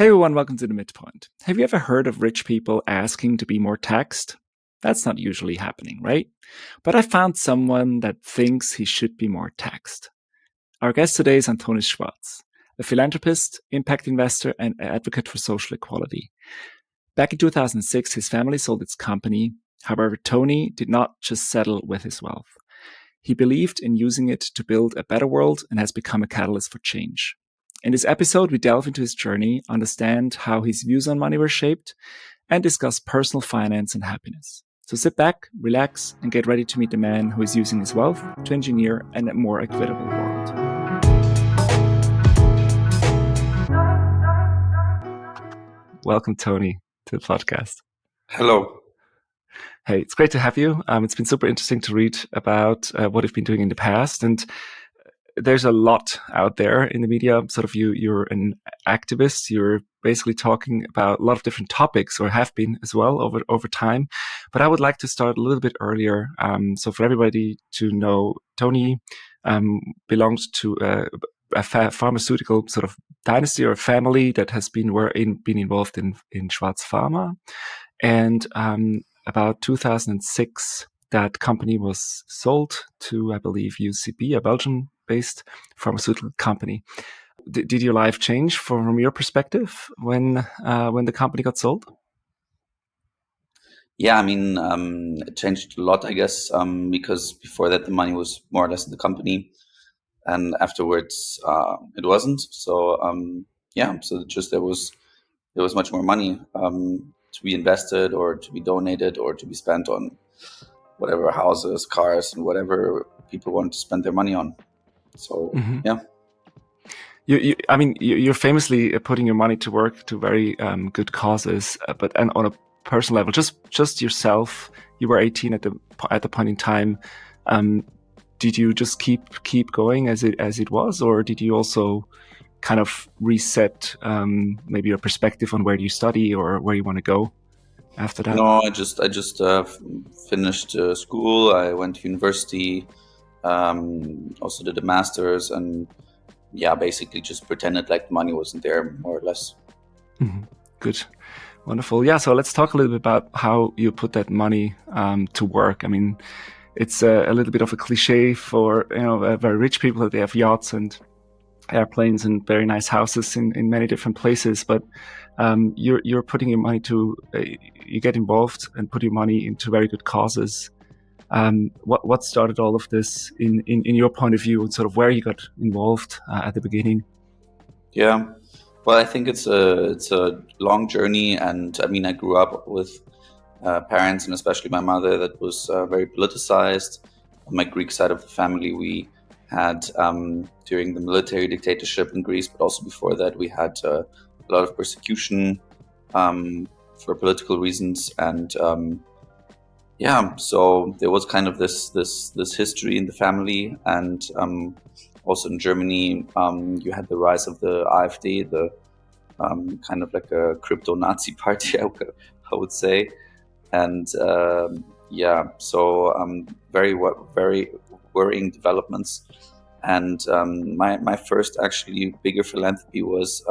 Hey everyone, welcome to the Midpoint. Have you ever heard of rich people asking to be more taxed? That's not usually happening, right? But I found someone that thinks he should be more taxed. Our guest today is Antonis Schwarz, a philanthropist, impact investor, and advocate for social equality. Back in 2006, his family sold its company. However, Tony did not just settle with his wealth. He believed in using it to build a better world and has become a catalyst for change. In this episode, we delve into his journey, understand how his views on money were shaped, and discuss personal finance and happiness. So sit back, relax, and get ready to meet the man who is using his wealth to engineer a more equitable world. Welcome, Tony, to the podcast. Hello. Hey, it's great to have you. It's been super interesting to read about what you've been doing in the past, and there's a lot out there in the media. Sort of you're an activist. You're basically talking about a lot of different topics, or have been as well over time. But I would like to start a little bit earlier. So for everybody to know, Tony belongs to a pharmaceutical sort of dynasty or family that has been involved in Schwarz Pharma, and about 2006. That company was sold to, I believe, UCB, a Belgian-based pharmaceutical company. Did your life change from your perspective when the company got sold? Yeah, it changed a lot, I guess, because before that the money was more or less in the company, and afterwards it wasn't. So so just there was much more money to be invested or to be donated or to be spent on whatever houses, cars, and whatever people want to spend their money on. So yeah. You're famously putting your money to work to very good causes, but and on a personal level, just yourself. You were 18 at the point in time. Did you just keep going as it was, or did you also kind of reset maybe your perspective on where you study or where you want to go after that? No, I just finished school. I went to university. Also did a master's, and basically just pretended like the money wasn't there, more or less. Mm-hmm. Good, wonderful. Yeah, so let's talk a little bit about how you put that money to work. I mean, it's a little bit of a cliche for very rich people that they have yachts and airplanes and very nice houses in many different places, but you're putting your money to you get involved and put your money into very good causes. What started all of this in your point of view, and sort of where you got involved at the beginning? Yeah, well, I think it's a long journey, and I grew up with parents, and especially my mother, that was very politicized. On my Greek side of the family, we had during the military dictatorship in Greece, but also before that, we had a lot of persecution for political reasons, and so there was kind of this history in the family, and also in Germany, you had the rise of the AfD, the kind of like a crypto Nazi party, I would say, and so very worrying developments. And my first actually bigger philanthropy was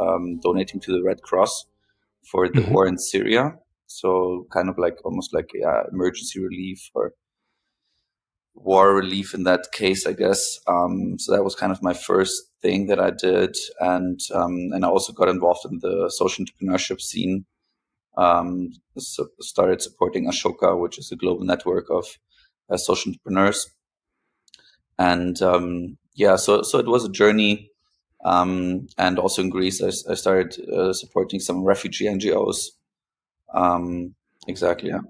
donating to the Red Cross for the war in Syria. So kind of like almost like emergency relief or war relief in that case, I guess. So that was kind of my first thing that I did, and I also got involved in the social entrepreneurship scene. Started supporting Ashoka, which is a global network of social entrepreneurs, and so it was a journey. And also in Greece, I started supporting some refugee NGOs. Exactly, yeah.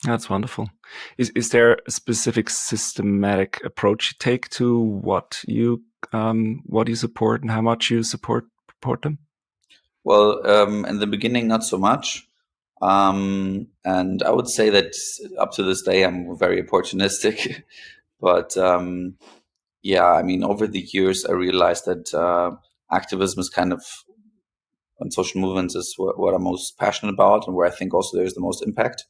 That's wonderful. Is there a specific systematic approach you take to what you support and how much you support them? Well, in the beginning, not so much. And I would say that up to this day, I'm very opportunistic. But over the years, I realized that activism is kind of, and social movements is what I'm most passionate about, and where I think also there's the most impact.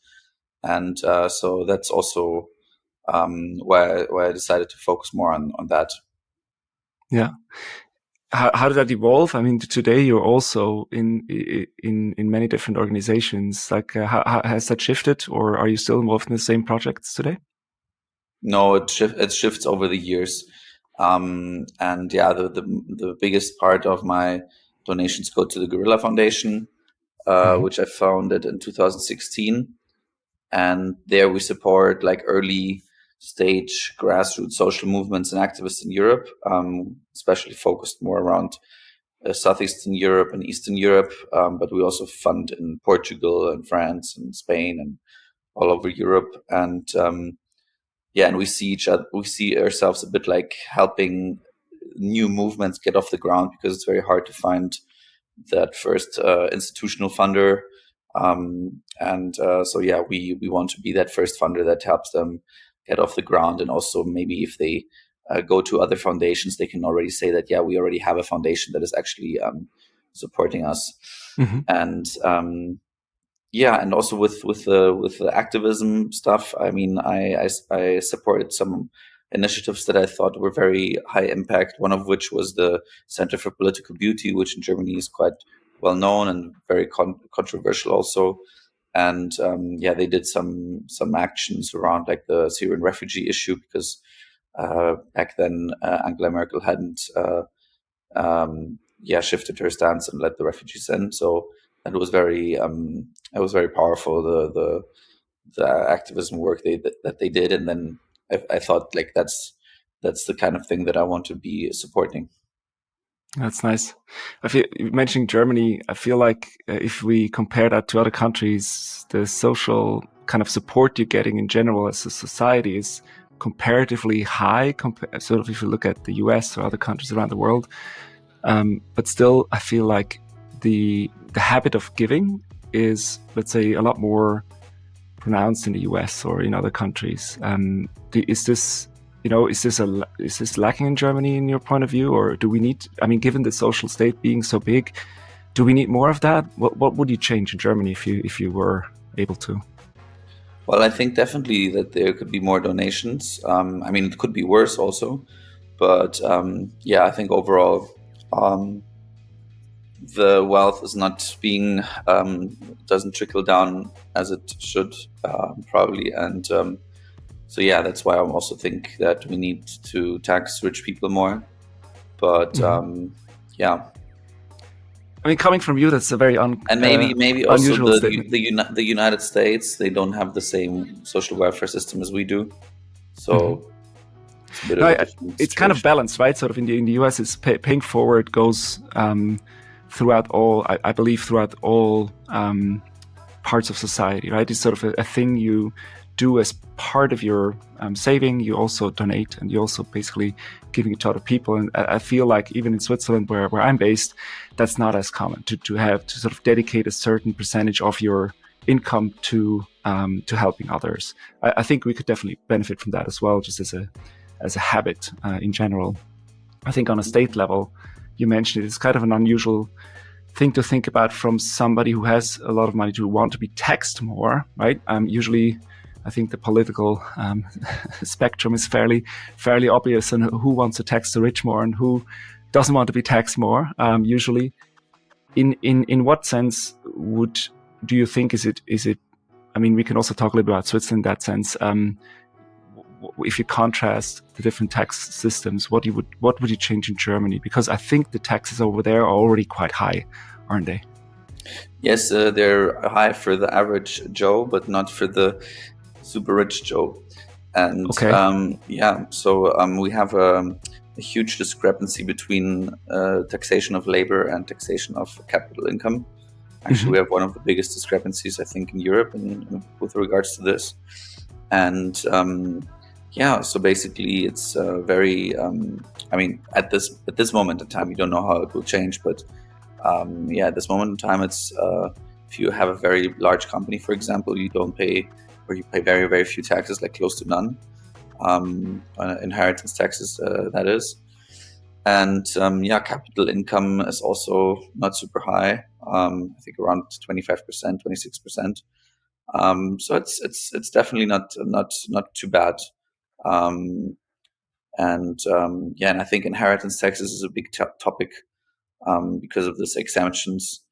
And so that's also why I decided to focus more on that. Yeah. how did that evolve? I mean, today you're also in many different organizations. Like, how has that shifted, or are you still involved in the same projects today? No, it shifts over the years, and yeah, the biggest part of my donations go to the Gorilla Foundation, Hmm. which I founded in 2016, and there we support like early stage grassroots social movements and activists in Europe, especially focused more around southeastern Europe and Eastern Europe, but we also fund in Portugal and France and Spain and all over Europe, and yeah, and we see ourselves a bit like helping new movements get off the ground, because it's very hard to find that first institutional funder. And so yeah, we want to be that first funder that helps them get off the ground, and also maybe if they go to other foundations, they can already say that yeah, we already have a foundation that is actually supporting us. Hmm. And yeah, and also with the activism stuff. I mean, I supported some initiatives that I thought were very high impact. One of which was the Center for Political Beauty, which in Germany is quite well known and very controversial also. And yeah, they did some actions around like the Syrian refugee issue, because back then Angela Merkel hadn't yeah, shifted her stance and let the refugees in. So it was very powerful, the activism work that they did. And then I thought like that's the kind of thing that I want to be supporting. That's nice. I feel mentioning Germany. I feel like if we compare that to other countries, the social kind of support you're getting in general as a society is comparatively high. Sort of if you look at the US or other countries around the world, but still, I feel like the habit of giving is, let's say, a lot more pronounced in the US or in other countries. Is this, is this lacking in Germany in your point of view, or do we need? I mean, given the social state being so big, do we need more of that? What would you change in Germany if you were able to? Well, I think definitely that there could be more donations. I mean, it could be worse also, but yeah, I think overall the wealth is not being doesn't trickle down as it should, probably. And so yeah, that's why I also think that we need to tax rich people more. But Mhm. yeah, I mean, coming from you, that's a very and maybe also unusual statement. the United States, they don't have the same social welfare system as we do, Hmm. so it's a bit No, of a different it's kind of situation. balanced, right? Sort of in the US, it's paying forward goes throughout all, I believe, throughout all parts of society, right? It's sort of a thing you do as part of your saving. You also donate, and you also basically giving it to other people. And I feel like even in Switzerland, where I'm based, that's not as common to have to sort of dedicate a certain percentage of your income to helping others. I think we could definitely benefit from that as well, just as a habit in general. I think on a state level, you mentioned it's kind of an unusual thing to think about from somebody who has a lot of money to want to be taxed more, right? Usually, I think the political spectrum is fairly obvious on who wants to tax the rich more and who doesn't want to be taxed more. Usually, in what sense would do you think is it? I mean, we can also talk a little bit about Switzerland in that sense. If you contrast the different tax systems, what would you change in Germany? Because I think the taxes over there are already quite high, aren't they? Yes, they're high for the average Joe, but not for the super rich Joe. And Okay. yeah, so we have a huge discrepancy between taxation of labor and taxation of capital income. Actually, Mm-hmm. we have one of the biggest discrepancies, I think, in Europe with regards to this. And yeah, so basically, it's very. I mean, at this moment in time, we don't know how it will change, but yeah, at this moment in time, it's if you have a very large company, for example, you don't pay, or you pay very very few taxes, like close to none, inheritance taxes, that is. And yeah, capital income is also not super high. I think around 25%, 26%. So it's definitely not too bad. Um, And and I think inheritance taxes is a big topic because of this exemptions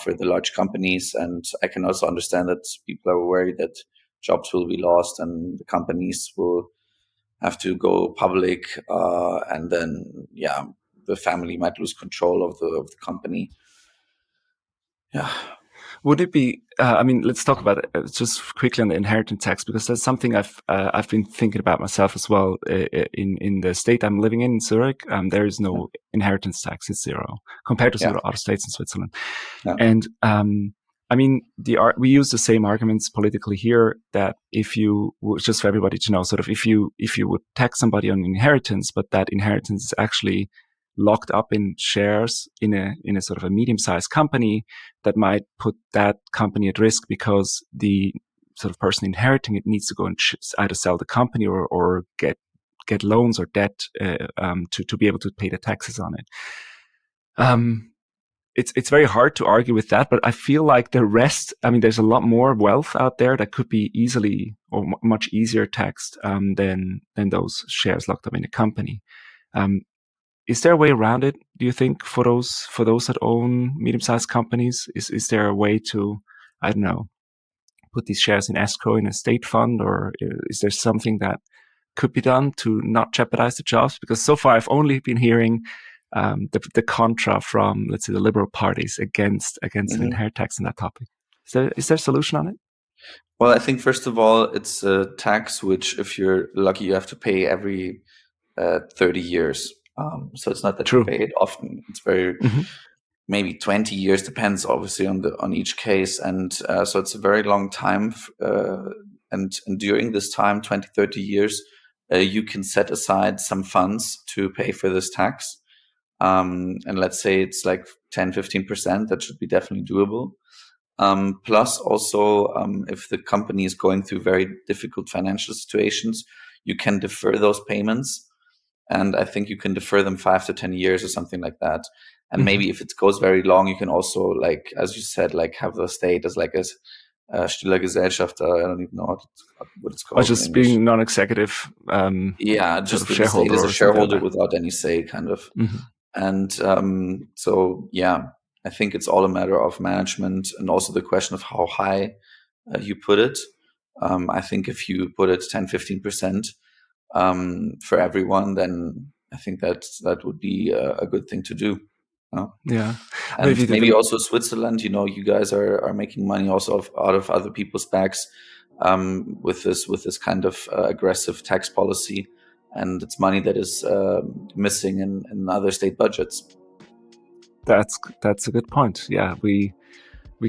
for the large companies. And I can also understand that people are worried that jobs will be lost and the companies will have to go public, and then the family might lose control of the company. Yeah. Would it be? I mean, let's talk about it just quickly on the inheritance tax, because that's something I've been thinking about myself as well. In the state I'm living in Zurich, there is no inheritance tax; it's zero compared to some other states in Switzerland. Yeah. And I mean, we use the same arguments politically here, that if you, just for everybody to know, sort of if you would tax somebody on inheritance, but that inheritance is actually locked up in shares in a sort of a medium-sized company, that might put that company at risk, because the sort of person inheriting it needs to go and either sell the company or get loans or debt to be able to pay the taxes on it. It's very hard to argue with that, but I feel like the rest, I mean, there's a lot more wealth out there that could be easily or much easier taxed than those shares locked up in a company. Is there a way around it, do you think, for those that own medium-sized companies? Is there a way to, I don't know, put these shares in escrow in a state fund, or is there something that could be done to not jeopardize the jobs? Because so far I've only been hearing the contra from, let's say, the liberal parties against an inheritance tax on that topic. Is there a solution on it? Well, I think first of all, it's a tax which, if you're lucky, you have to pay every 30 years. So it's not that True. you pay it often. It's very maybe 20 years, depends obviously on each case, and so it's a very long time. And during this time, 20, 30 years, you can set aside some funds to pay for this tax. And let's say it's like 10, 15%, that should be definitely doable. Plus also, if the company is going through very difficult financial situations, you can defer those payments. And I think you can defer them 5 to 10 years or something like that. And maybe if it goes very long, you can also, like, as you said, like have the state as like a Stiller Gesellschafter. I don't even know what it's called. Or just being non-executive. Just sort of the state as a shareholder like without any say, kind of. And so, I think it's all a matter of management, and also the question of how high you put it. I think if you put it 10, 15% for everyone, then I think that would be a good thing to do. Yeah. And maybe also Switzerland, you guys are making money also out of other people's backs with this kind of aggressive tax policy. And it's money that is missing in other state budgets. That's a good point. Yeah, we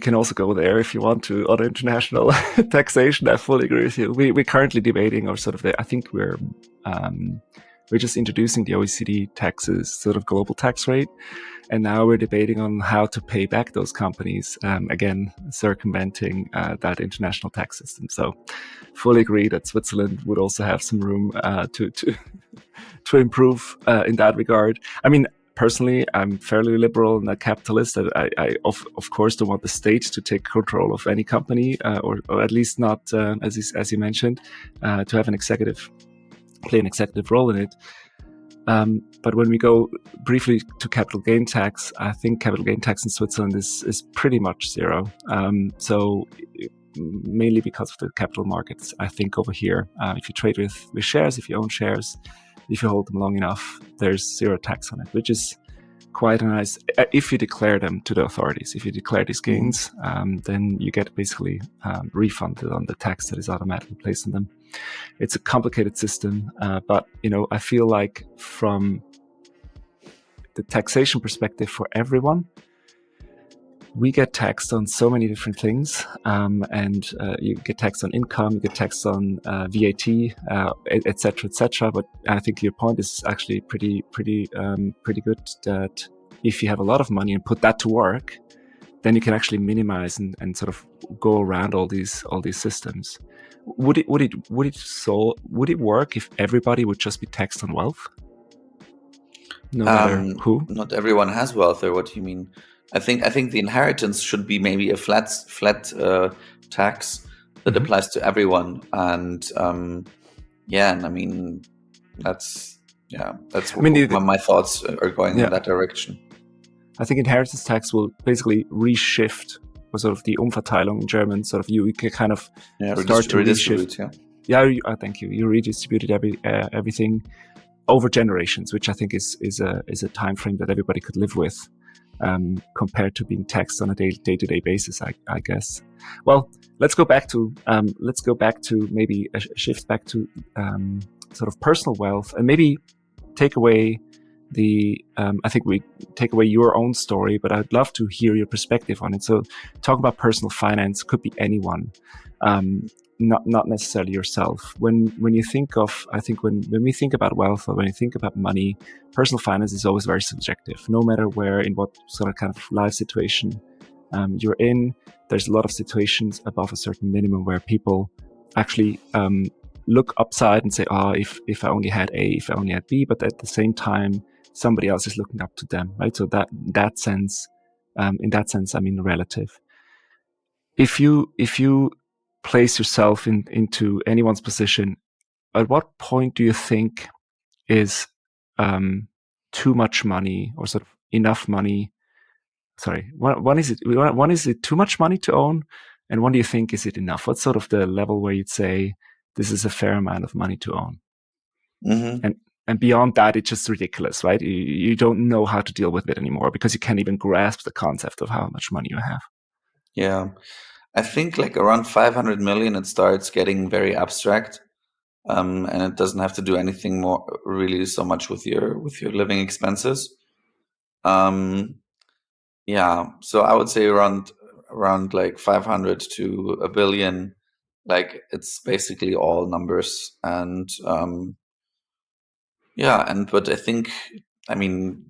can also go there if you want to other international taxation. I fully agree with you. We're currently debating, or sort of I think we're just introducing the OECD taxes, sort of global tax rate, and now we're debating on how to pay back those companies, again circumventing that international tax system. So, fully agree that Switzerland would also have some room to improve in that regard. I mean, personally, I'm fairly liberal and a capitalist. I of course don't want the state to take control of any company, or at least not, as you mentioned, to have play an executive role in it. But when we go briefly to capital gain tax, I think capital gain tax in Switzerland is pretty much zero. So mainly because of the capital markets, I think over here, if you trade with shares, if you own shares, if you hold them long enough, there's zero tax on it, which is quite nice if you declare them to the authorities. If you declare these gains, then you get basically refunded on the tax that is automatically placed on them. It's a complicated system, but I feel like from the taxation perspective for everyone, we get taxed on so many different things, and you get taxed on income, you get taxed on VAT, etc., etc. But I think your point is actually pretty good, that if you have a lot of money and put that to work, then you can actually minimize and sort of go around all these systems. Would it work if everybody would just be taxed on wealth? No matter who? Not everyone has wealth, or what do you mean? I think the inheritance should be maybe a flat tax that applies to everyone, and and I mean that's yeah, that's I mean, my thoughts are going in yeah, that direction. I think inheritance tax will basically reshift, or sort of the Umverteilung in German. Sort of you can kind of start to reshift. Redistribute. Yeah. Yeah, thank you. You redistributed everything over generations, which I think is a time frame that everybody could live with, compared to being taxed on a day-to-day basis, I guess. Well, let's go back to maybe a shift back to sort of personal wealth, and maybe take away I think we take away your own story, but I'd love to hear your perspective on it. So, talk about personal finance could be anyone, not necessarily yourself. When you think of, I think when we think about wealth, or when you think about money, personal finance is always very subjective. No matter where, in what sort of kind of life situation you're in, there's a lot of situations above a certain minimum where people actually look upside and say, "Oh, if I only had A, if I only had B," but at the same time, somebody else is looking up to them, right? So that sense, in that sense, I mean, relative. If you place yourself into anyone's position, at what point do you think is too much money, or sort of enough money? Sorry, one is it too much money to own, and one do you think is it enough? What's sort of the level where you'd say this is a fair amount of money to own? Mm-hmm. And beyond that, it's just ridiculous, right? You don't know how to deal with it anymore because you can't even grasp the concept of how much money you have. Yeah, I think like around 500 million, it starts getting very abstract, and it doesn't have to do anything more really so much with your living expenses. Yeah, so I would say around like 500 to a billion, like it's basically all numbers. And yeah, but I think, I mean,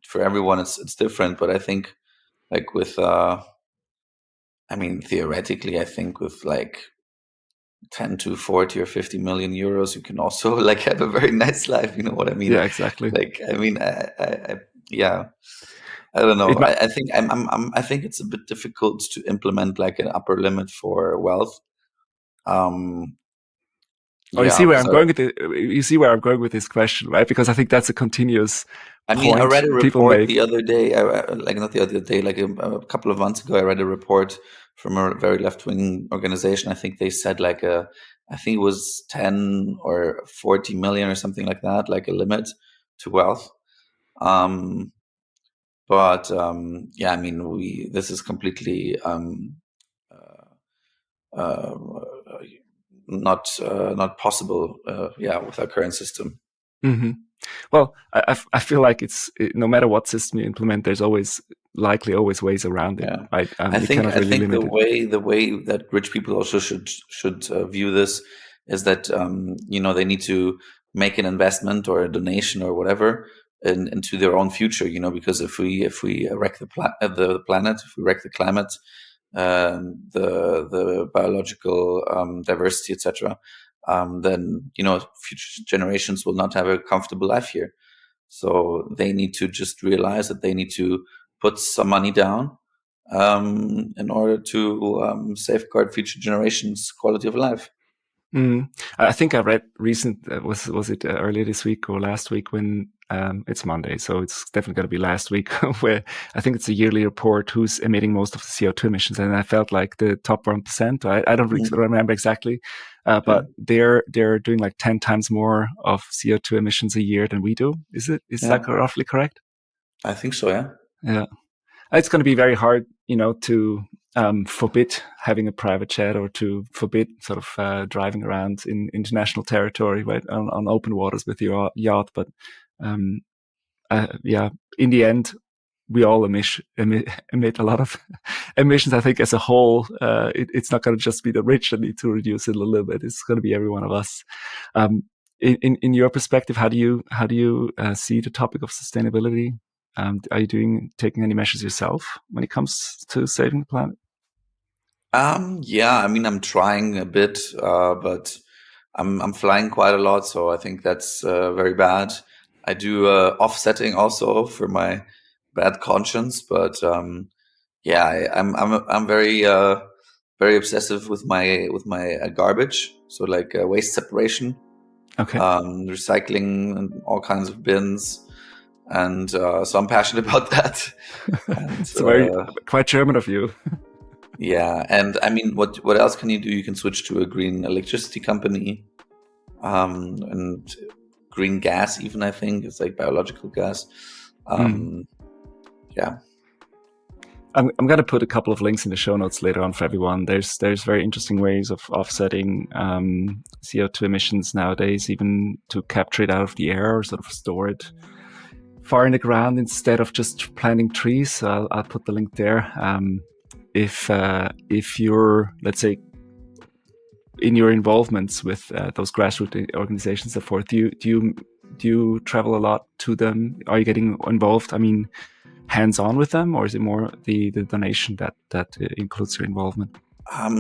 for everyone it's different, but I think like with I mean, theoretically, I think with like 10 to 40 or 50 million euros, you can also like have a very nice life. You know what I mean? Yeah, exactly. Like, I mean, yeah, I don't know. It might, I think I think it's a bit difficult to implement like an upper limit for wealth. Um, oh, you yeah, see where because I'm going with it. You see where I'm going with this question, right? Because I think that's a continuous I mean, I point read a people report the make. other day, like not the other day, like a couple of months ago, I read a report from a very left-wing organization. I think they said like I think it was 10 or 40 million or something like that, like a limit to wealth. Um, but yeah, I mean, this is completely uh, not possible. Yeah, with our current system. Mm-hmm. Well, I feel like no matter what system you implement, there's likely always ways around it, Yeah, right? You cannot I really think limit it. the way that rich people also should view this is that you know, they need to make an investment or a donation or whatever into their own future. You know, because if we wreck the planet, if we wreck the climate, the biological diversity, etc., then you know, future generations will not have a comfortable life here. So they need to just realize that they need to put some money down in order to safeguard future generations' quality of life. Mm. I think I read was it earlier this week or last week, when it's Monday, so it's definitely going to be last week, where I think it's a yearly report who's emitting most of the CO2 emissions, and I felt like the top 1%. I don't remember exactly, Yeah, but they're doing like 10 times more of CO2 emissions a year than we do. Is that yeah, roughly correct? I think so. Yeah, Yeah. It's going to be very hard, to forbid having a private jet, or to forbid sort of driving around in international territory, right, on open waters with your yacht. But um, yeah, in the end, we all emit a lot of emissions. I think as a whole, it's not going to just be the rich that need to reduce it a little bit. It's going to be every one of us. Um, in your perspective, how do you see the topic of sustainability? Are you taking any measures yourself when it comes to saving the planet? yeah. I mean, I'm trying a bit, but I'm flying quite a lot, so I think that's very bad. I do offsetting also for my bad conscience, but yeah, I'm very obsessive with my garbage. So like waste separation. Okay. recycling and all kinds of bins. And so I'm passionate about that. And It's very quite German of you. yeah, and I mean, what else can you do? You can switch to a green electricity company, and green gas. Even I think it's like biological gas. Yeah. I'm going to put a couple of links in the show notes later on for everyone. There's very interesting ways of offsetting CO2 emissions nowadays, even to capture it out of the air or sort of store it far in the ground instead of just planting trees. So I'll put the link there. If you're, let's say, in your involvements with those grassroots organizations, so forth, do you travel a lot to them? Are you getting involved? I mean, hands-on with them, or is it more the donation that includes your involvement?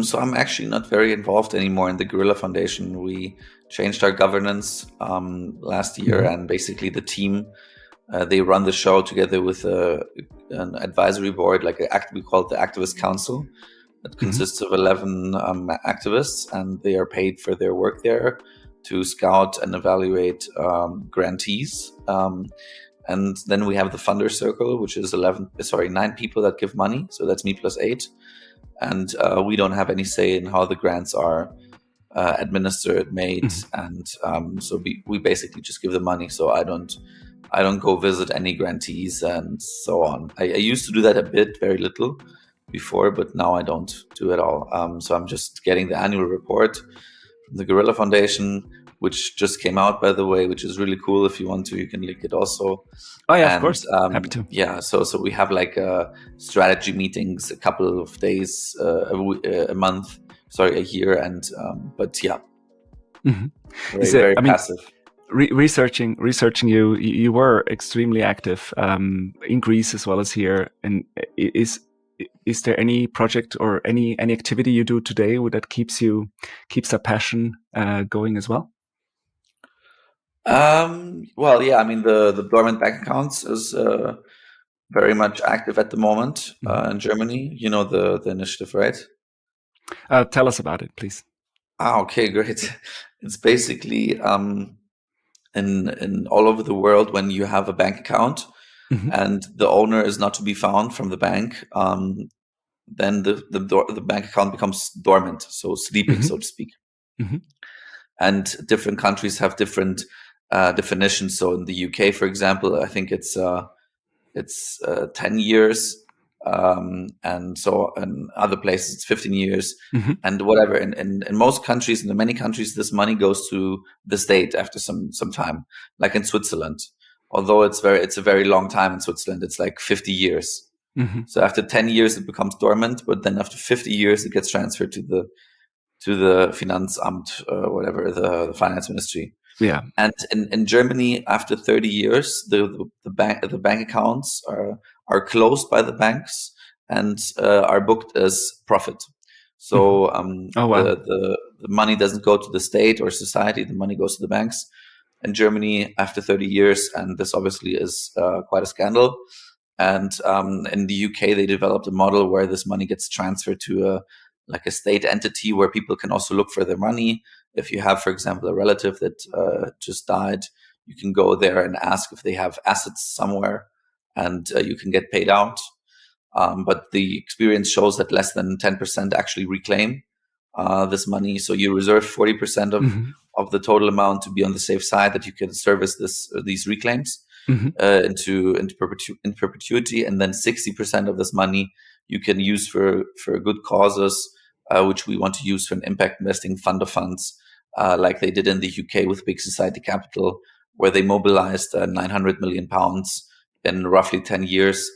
So I'm actually not very involved anymore in the Gorilla Foundation. We changed our governance last year, and basically the team, they run the show together with an advisory board, like we call it the Activist Council. It consists of 11 activists, and they are paid for their work there to scout and evaluate grantees. And then we have the funder circle, which is 9 people that give money. So that's me plus 8. And we don't have any say in how the grants are administered, made. And so we basically just give the money. So I don't go visit any grantees and so on. I used to do that a bit, very little before, but now I don't do it all. So I'm just getting the annual report from the Gorilla Foundation, which just came out, by the way, which is really cool. If you want to, you can link it also. Oh yeah, of course. Happy to. Yeah, so we have like strategy meetings a couple of days, a month, a year, and but yeah, very passive. Researching you were extremely active in Greece as well as here. And is there any project or any activity you do today that keeps that passion going as well? Well, yeah, I mean the dormant bank accounts is very much active at the moment in Germany. You know the initiative, right? Tell us about it, please. Okay, great. It's basically in all over the world, when you have a bank account and the owner is not to be found from the bank, then the bank account becomes dormant, so sleeping, so to speak. And different countries have different definitions. So in the UK, for example, I think it's 10 years. And so in other places it's 15 years and whatever. In most countries, in many countries, this money goes to the state after some time, like in Switzerland. Although it's a very long time in Switzerland. It's like 50 years. So after 10 years, it becomes dormant, but then after 50 years, it gets transferred to the Finanzamt, whatever, the finance ministry. Yeah. And in Germany, after 30 years, the bank accounts are closed by the banks and are booked as profit. So the money doesn't go to the state or society; the money goes to the banks. In Germany, after 30 years, and this obviously is quite a scandal. And in the UK, they developed a model where this money gets transferred to a state entity where people can also look for their money. If you have, for example, a relative that just died, you can go there and ask if they have assets somewhere, and you can get paid out. But the experience shows that less than 10% actually reclaim this money. So you reserve 40% of the total amount to be on the safe side, that you can service these reclaims into perpetuity, and then 60% of this money you can use for good causes, which we want to use for an impact investing fund of funds, like they did in the UK with Big Society Capital, where they mobilized £900 million in roughly 10 years.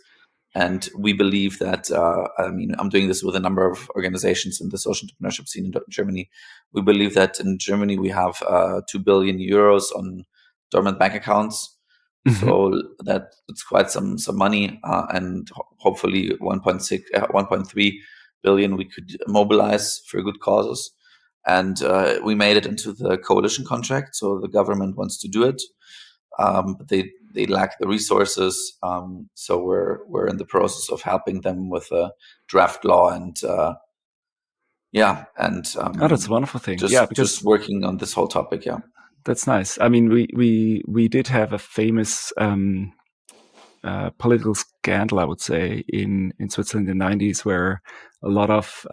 And we believe that, I'm doing this with a number of organizations in the social entrepreneurship scene in Germany. We believe that in Germany we have 2 billion euros on dormant bank accounts. So that it's quite some money, and hopefully 1.3 billion we could mobilize for good causes. And we made it into the coalition contract, so the government wants to do it, but they lack the resources. So we're in the process of helping them with a draft law, and that's a wonderful thing. Just working on this whole topic. Yeah. That's nice. I mean, we did have a famous political scandal, I would say, in Switzerland in the 90s, where a lot of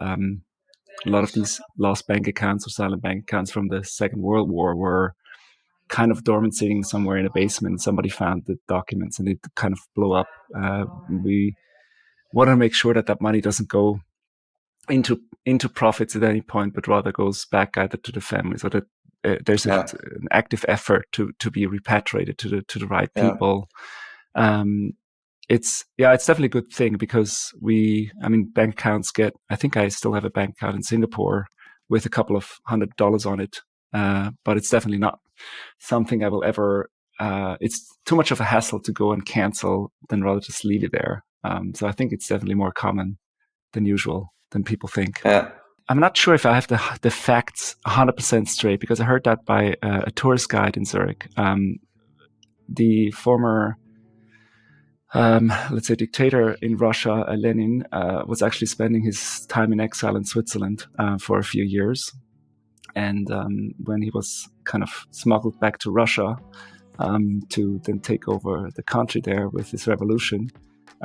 these lost bank accounts or silent bank accounts from the Second World War were kind of dormant, sitting somewhere in a basement. Somebody found the documents and it kind of blew up. We want to make sure that that money doesn't go into profits at any point, but rather goes back either to the family, so that there's Yeah, an active effort to be repatriated to the right yeah, people. Um, it's definitely a good thing because bank accounts I think I still have a bank account in Singapore with a couple of $100 on it. But it's definitely not something I will ever, it's too much of a hassle to go and cancel than rather just leave it there. So I think it's definitely more common than usual than people think. yeah. I'm not sure if I have the facts 100% straight because I heard that by a tourist guide in Zurich. The former let's say, dictator in Russia, Lenin, was actually spending his time in exile in Switzerland for a few years. And when he was kind of smuggled back to Russia to then take over the country there with his revolution,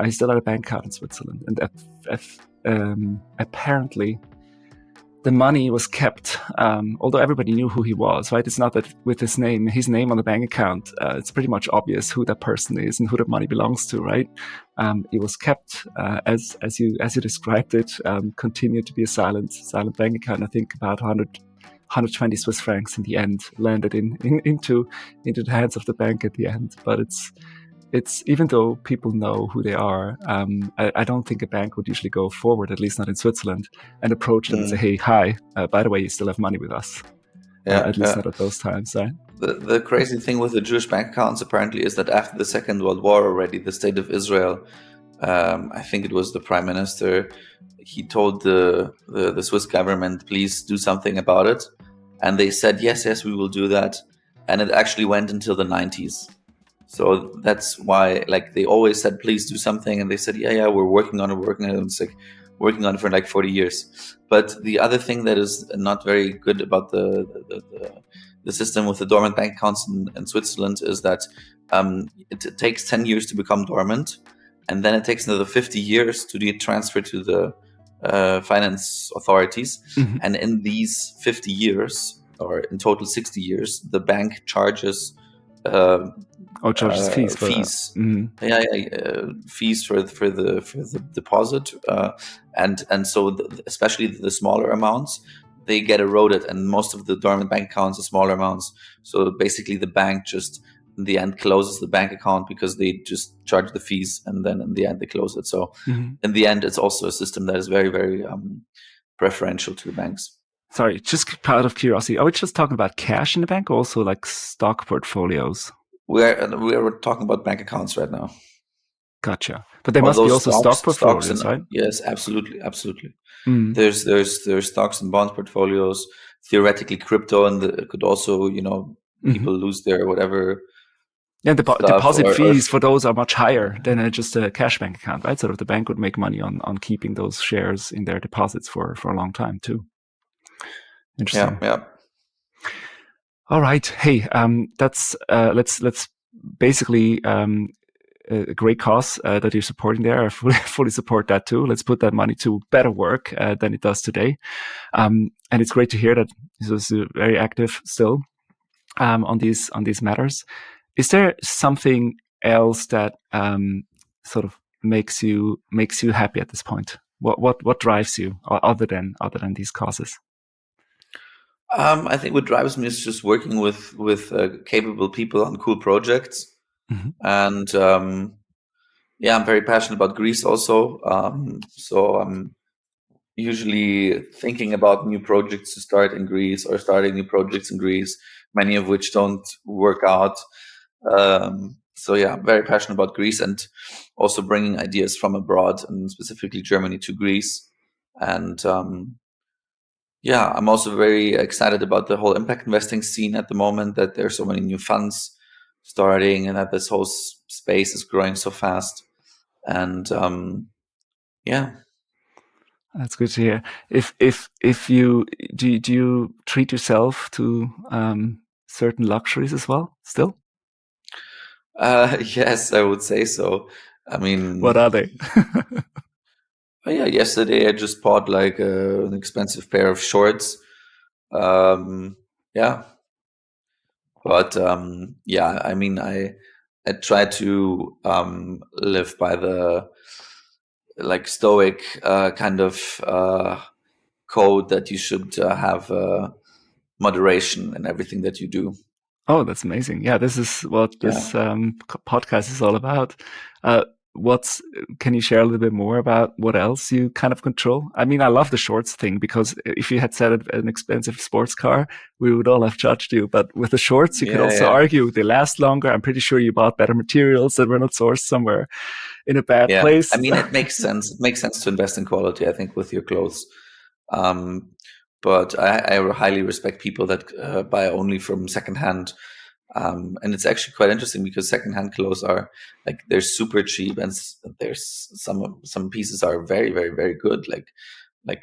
he still had a bank account in Switzerland. And apparently, the money was kept, although everybody knew who he was, right? It's not that with his name on the bank account, it's pretty much obvious who that person is and who that money belongs to, right? It was kept as you described it, continued to be a silent bank account. I think about 120 Swiss francs in the end landed into the hands of the bank at the end. But it's even though people know who they are, I don't think a bank would usually go forward, at least not in Switzerland, and approach them and say, "Hey, hi, by the way, you still have money with us." Yeah, At least not at those times, right? The crazy thing with the Jewish bank accounts apparently is that after the Second World War already, the state of Israel, I think it was the prime minister, he told the Swiss government, please do something about it. And they said, yes, we will do that. And it actually went until the 90s. So that's why, like, they always said, please do something. And they said, yeah, we're working on it. It's like working on it for like 40 years. But the other thing that is not very good about the system with the dormant bank accounts in Switzerland is that it takes 10 years to become dormant. And then it takes another 50 years to be transferred to the finance authorities. Mm-hmm. And in these 50 years, or in total 60 years, the bank charges charges fees for fees. Mm-hmm. Fees for the deposit, and so especially the smaller amounts, they get eroded, and most of the dormant bank accounts are smaller amounts. So basically, the bank just in the end closes the bank account because they just charge the fees, and then in the end they close it. So in the end, it's also a system that is very, very preferential to the banks. Sorry, just out of curiosity, are we just talking about cash in the bank, or also like stock portfolios? We're talking about bank accounts right now. Gotcha. But there must be also stock portfolios, right? Yes, absolutely. There's stocks and bond portfolios. Theoretically, crypto, and it could also, people lose their whatever. Yeah, the deposit fees for those are much higher than just a cash bank account, right? So the bank would make money on keeping those shares in their deposits for a long time too. Interesting. Yeah. All right. Hey, that's let's basically a great cause that you're supporting there. I fully support that too. Let's put that money to better work than it does today. And it's great to hear that this is very active still on these matters. Is there something else that sort of makes you happy at this point? What drives you other than these causes? I think what drives me is just working with capable people on cool projects. And I'm very passionate about Greece also. So I'm usually thinking about new projects to start in Greece, or starting new projects in Greece, many of which don't work out. So I'm very passionate about Greece, and also bringing ideas from abroad, and specifically Germany, to Greece. And I'm also very excited about the whole impact investing scene at the moment, that there are so many new funds starting, and that this whole space is growing so fast. And that's good to hear. If you do you treat yourself to certain luxuries as well, still? Yes, I would say so. I What mean, are they? oh yeah, yesterday I just bought like an expensive pair of shorts. Yeah, but yeah, I mean, I try to live by the like stoic kind of code that you should have moderation in everything that you do. Oh, that's amazing. Yeah, this is what Yeah. this podcast is all about. Uh, what's Can you share a little bit more about what else you kind of control? I mean, I love the shorts thing because if you had said an expensive sports car, we would all have judged you. But with the shorts, you could Yeah, also yeah. argue they last longer. I'm pretty sure you bought better materials that were not sourced somewhere in a bad Yeah, I place. mean, it makes sense. It makes sense to invest in quality, I think, with your clothes. Um, but I highly respect people that buy only from secondhand. And it's actually quite interesting because secondhand clothes are like they're super cheap, and there's some pieces are very, very, very good. Like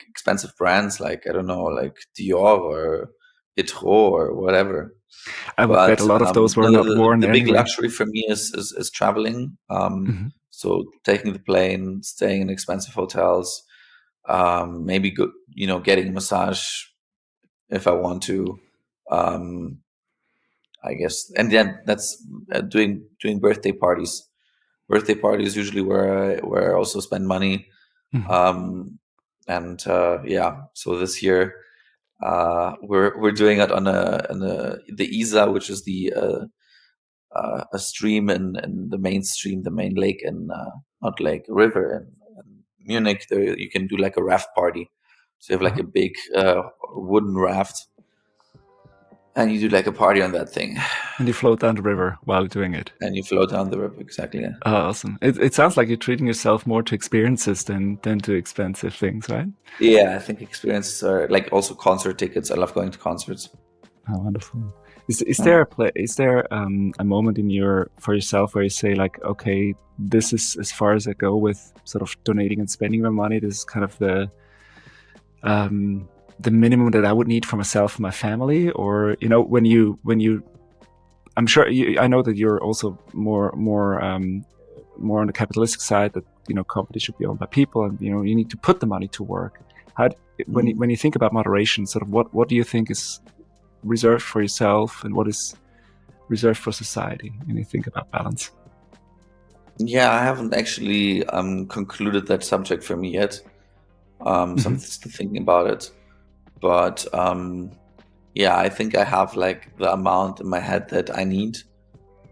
expensive brands, like I don't know, like Dior or Etro or whatever. I would bet a But lot of those were no, not worn the big anyway. luxury for me is traveling. Mhm. So taking the plane, staying in expensive hotels, maybe go, getting a massage if I want to. Um, I guess, and then that's doing birthday parties. Birthday parties usually where I also spend money. Mhm. Um, and yeah, so this year we're doing it on the Isar, which is the a stream in the main stream, the main lake in not lake, river in Munich. There you can do like a raft party. So you have like Uh-huh. a big wooden raft, and you do like a party on that thing, And you float down the river while doing it. and you float down the river. Exactly. Yeah. Oh, awesome. It sounds like you're treating yourself more to experiences than to expensive things, right? Yeah, I think experiences are like also concert tickets. I love going to concerts. Oh, wonderful. Is Yeah. there is there a moment in your for yourself where you say like, okay, this is as far as I go with sort of donating and spending my money. This is kind of the minimum that I would need for myself and my family. Or when you I'm sure I know that you're also more on the capitalistic side, that companies should be owned by people, and you need to put the money to work. How Mhm. when you think about moderation, sort of what do you think is reserved for yourself and what is reserved for society when you think about balance? Yeah, I haven't actually concluded that subject for me yet. So I'm Hmm. still thinking about it. But yeah, I think I have like the amount in my head that I need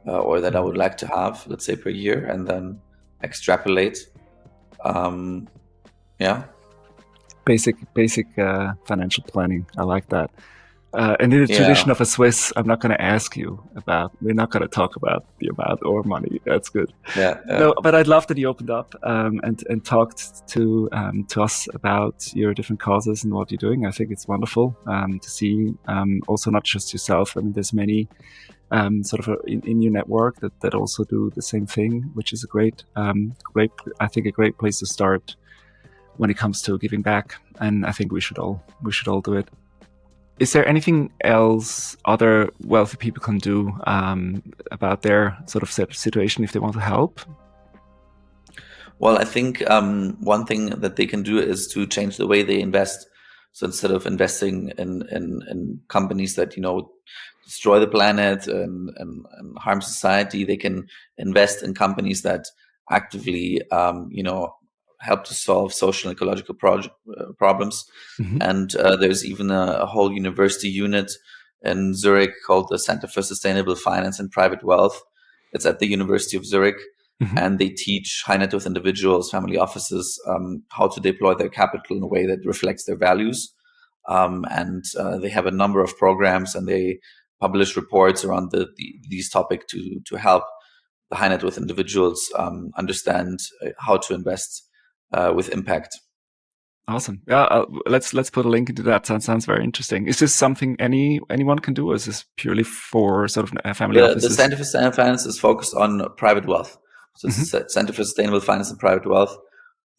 or that I would like to have, let's say per year, and then extrapolate. Um, yeah, Basic financial planning. I like that. And in the yeah, tradition of a Swiss, I'm not going to ask you about. We're not going to talk about the amount or money. That's good. yeah, yeah. No, but I'd love that you opened up and talked to us about your different causes and what you're doing. I think it's wonderful to see. Also, not just yourself. I mean, there's many sort of in your network that also do the same thing, which is a great. I think a great place to start when it comes to giving back. And I think we should all do it. Is there anything else other wealthy people can do about their sort of situation if they want to help? Well, I think one thing that they can do is to change the way they invest. So instead of investing in companies that destroy the planet and harm society, they can invest in companies that actively help to solve social and ecological problems. Hmm. And there's even a whole university unit in Zurich called the Center for Sustainable Finance and Private Wealth. It's at the University of Zurich, Hmm. and they teach high net worth individuals, family offices, how to deploy their capital in a way that reflects their values. And they have a number of programs, and they publish reports around these topics to help the high net worth individuals understand how to invest with impact. Awesome. Yeah, let's put a link into that. Sounds very interesting. Is this something anyone can do, or is this purely for sort of family The offices? Center for Sustainable Finance is focused on private wealth. So it's Hmm. the Center for Sustainable Finance and Private Wealth,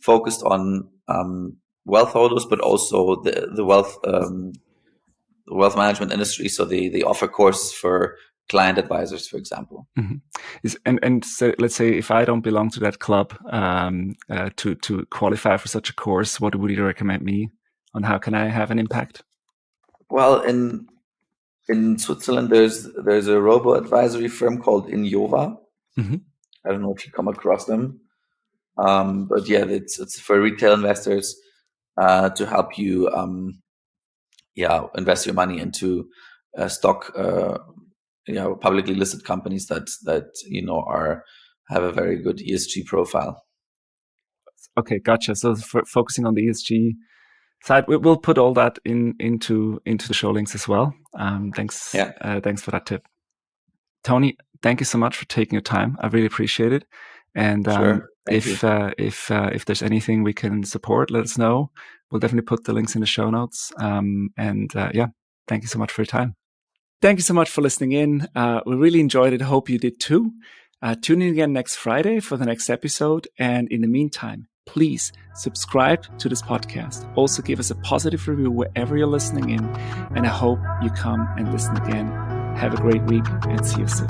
focused on wealth holders, but also the wealth wealth management industry. So they offer courses for client advisors, for example. And so let's say if I don't belong to that club, to qualify for such a course, what would you recommend me on how can I have an impact? Well, in Switzerland, there's a robo advisory firm called Injova. I don't know if you come across them, but yeah, it's for retail investors to help you, invest your money into stock, publicly listed companies that have a very good ESG profile. Okay, gotcha. So for focusing on the ESG side, we'll put all that into the show links as well. Thanks for that tip, Tony. Thank you so much for taking your time. I really appreciate it. And sure. if there's anything we can support, let us know. We'll definitely put the links in the show notes. Thank you so much for your time. Thank you so much for listening in. We really enjoyed it. Hope you did too. Tune in again next Friday for the next episode. And in the meantime, please subscribe to this podcast. Also give us a positive review wherever you're listening in. And I hope you come and listen again. Have a great week and see you soon.